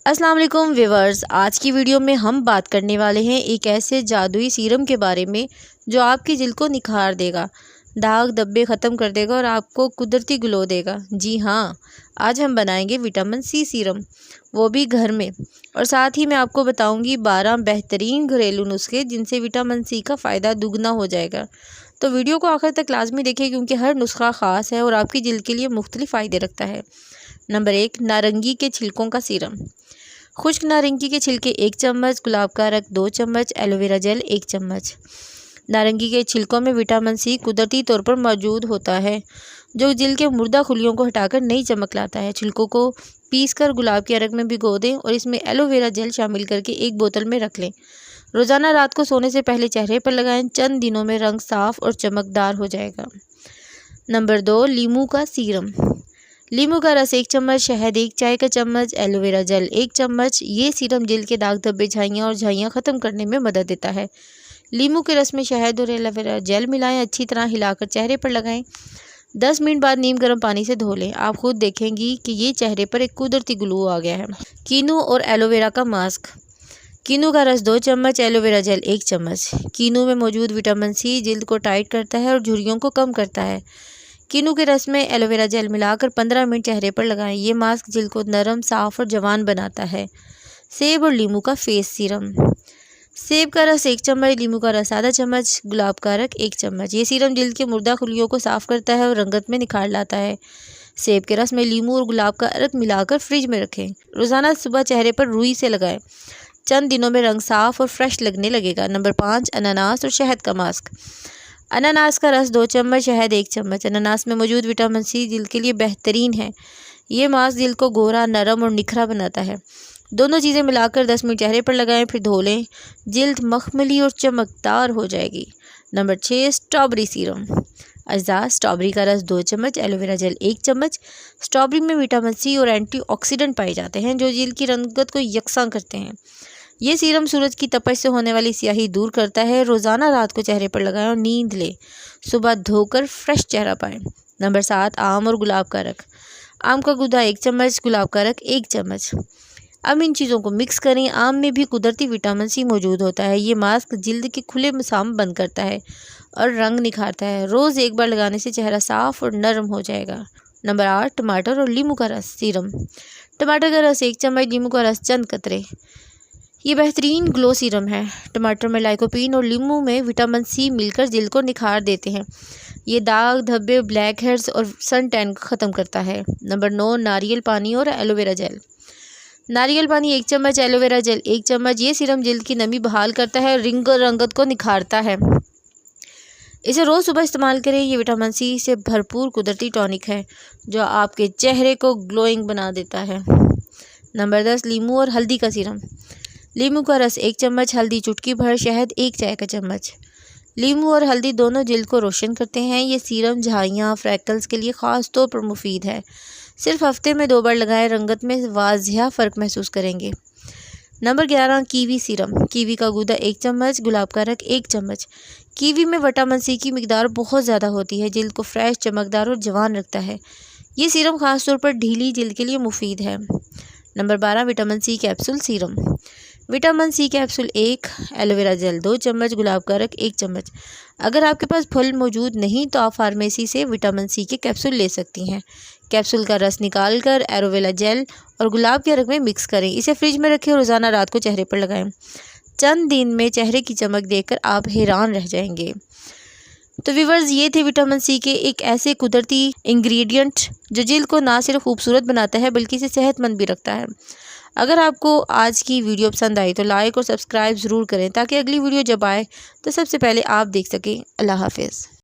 अस्सलाम वालेकुम व्यूअर्स, आज की वीडियो में हम बात करने वाले हैं एक ऐसे जादुई सीरम के बारे में जो आपकी जिल्द को निखार देगा, दाग धब्बे ख़त्म कर देगा और आपको कुदरती ग्लो देगा। जी हाँ, आज हम बनाएंगे विटामिन सी सीरम, वो भी घर में। और साथ ही मैं आपको बताऊंगी 12 बेहतरीन घरेलू नुस्खे जिनसे विटामिन सी का फ़ायदा दुगना हो जाएगा। तो वीडियो को आखिर तक लाजमी देखें क्योंकि हर नुस्खा ख़ास है और आपकी जिल्द के लिए मुख्तलिफ फ़ायदे रखता है। नंबर 1, नारंगी के छिलकों का सीरम। खुश्क नारंगी के छिलके 1 चम्मच, गुलाब का रख 2 चम्मच, एलोवेरा जेल 1 चम्मच। नारंगी के छिलकों में विटामिन सी कुदरती तौर पर मौजूद होता है जो जिल्द के मुर्दा खुलियों को हटाकर नई चमक लाता है। छिलकों को पीसकर गुलाब के अर्क में भिगो दें और इसमें एलोवेरा जेल शामिल करके एक बोतल में रख लें। रोज़ाना रात को सोने से पहले चेहरे पर लगाएं, चंद दिनों में रंग साफ और चमकदार हो जाएगा। नंबर 2, लीमू का सीरम। लीमू का रस 1 चम्मच, शहद 1 चाय का चम्मच, एलोवेरा जेल 1 चम्मच। ये सीरम जिल्द के दाग धब्बे, झाइयाँ और झाइयाँ ख़त्म करने में मदद देता है। लीमू के रस में शहद और एलोवेरा जेल मिलाएं, अच्छी तरह हिलाकर चेहरे पर लगाएं। 10 मिनट बाद नीम गर्म पानी से धो लें। आप खुद देखेंगी कि ये चेहरे पर एक कुदरती ग्लो आ गया है। कीनू और एलोवेरा का मास्क। कीनू का रस 2 चम्मच, एलोवेरा जेल 1 चम्मच। कीनू में मौजूद विटामिन सी जिल्द को टाइट करता है और झुर्रियों को कम करता है। कीनू के रस में एलोवेरा जेल मिलाकर 15 मिनट चेहरे पर लगाएं। ये मास्क जिल्द को नरम, साफ और जवान बनाता है। सेब और लीमू का फेस सीरम। सेब का रस 1 चम्मच, लीमू का रस आधा चम्मच, गुलाब का रख 1 चम्मच। ये सीरम जिल्द के मुर्दा खुलियों को साफ करता है और रंगत में निखार लाता है। सेब के रस में लीमू और गुलाब का अर्क मिलाकर फ्रिज में रखें। रोज़ाना सुबह चेहरे पर रुई से लगाएं, चंद दिनों में रंग साफ और फ्रेश लगने लगेगा। नंबर 5, अनानास और शहद का मास्क। अनानास का रस 2 चम्मच, शहद 1 चम्मच। अनानास में मौजूद विटामिन सी जिल्द के लिए बेहतरीन है। ये मास्क जिल्द को गोरा, नरम और निखरा बनाता है। दोनों चीज़ें मिलाकर 10 मिनट चेहरे पर लगाएं, फिर धो लें। जिल्द मखमली और चमकदार हो जाएगी। Number 6, strawberry serum. अज़ा स्ट्रॉबेरी का रस 2 चम्मच, एलोवेरा जेल 1 चम्मच। स्ट्रॉबेरी में विटामिन सी और एंटीऑक्सीडेंट पाए जाते हैं जो जिल्द की रंगत को यकसा करते हैं। ये सीरम सूरज की तपश से होने वाली स्याही दूर करता है। रोज़ाना रात को चेहरे पर लगाएं और नींद लें। सुबह धोकर फ्रेश चेहरा पाएं। नंबर 7, आम और गुलाब का रख। आम का गूदा 1 चम्मच, गुलाब का रख 1 चम्मच। अब इन चीज़ों को मिक्स करें। आम में भी कुदरती विटामिन सी मौजूद होता है। ये मास्क जिल्द के खुले मसाम बंद करता है और रंग निखारता है। रोज़ एक बार लगाने से चेहरा साफ और नरम हो जाएगा। नंबर 8, टमाटर और लीमू का रस सीरम। टमाटर का रस 1 चम्मच, लीमू का रस चंद कतरे। ये बेहतरीन ग्लो सीरम है। टमाटर में लाइकोपीन और लीमू में विटामिन सी मिलकर जिल्द को निखार देते हैं। ये दाग धब्बे, ब्लैक हेड्स और सन टैन को ख़त्म करता है। नंबर 9, नारियल पानी और एलोवेरा जेल। नारियल पानी 1 चम्मच, एलोवेरा जेल 1 चम्मच। ये सीरम जिल्द की नमी बहाल करता है, रिंग और रंगत को निखारता है। इसे रोज़ सुबह इस्तेमाल करें। ये विटामिन सी से भरपूर कुदरती टॉनिक है जो आपके चेहरे को ग्लोइंग बना देता है। नंबर 10, लीमू और हल्दी का सीरम। लीमू का रस 1 चम्मच, हल्दी चुटकी भर, शहद 1 चाय का चम्मच। लीमू और हल्दी दोनों जिल्द को रोशन करते हैं। ये सीरम झाइयाँ, फ्रैकल्स के लिए ख़ास तौर पर मुफीद है। सिर्फ हफ्ते में 2 बार लगाएं, रंगत में वाजिया फ़र्क महसूस करेंगे। Number 11, kiwi serum. कीवी का गूदा 1 चम्मच, गुलाब का रख 1 चम्मच। कीवी में विटामिन सी की मिकदार बहुत ज़्यादा होती है, जिल्द को फ्रेश, चमकदार और जवान रखता है। ये सीरम ख़ास तौर पर ढीली जिल्द के लिए मुफीद है। Number 12, vitamin C capsule serum. Vitamin C capsule 1, aloe vera gel 2 चम्मच, गुलाब का रख 1 चम्मच। अगर आपके पास फल मौजूद नहीं तो आप फार्मेसी से विटामिन सी के कैप्सूल ले सकती हैं। कैप्सूल का रस निकाल कर एलोवेरा जेल और गुलाब के रख में मिक्स करें। इसे फ्रिज में रखें और रोज़ाना रात को चेहरे पर लगाएं। चंद दिन में चेहरे की चमक देखकर आप हैरान रह जाएंगे। तो व्यूअर्स, ये थे विटामिन सी के एक ऐसे कुदरती इंग्रेडिएंट जो जिल्द को ना सिर्फ खूबसूरत बनाता है बल्कि इसे सेहतमंद भी रखता है। अगर आपको आज की वीडियो पसंद आई तो लाइक और सब्सक्राइब ज़रूर करें ताकि अगली वीडियो जब आए तो सबसे पहले आप देख सकें। अल्लाह हाफ़िज़।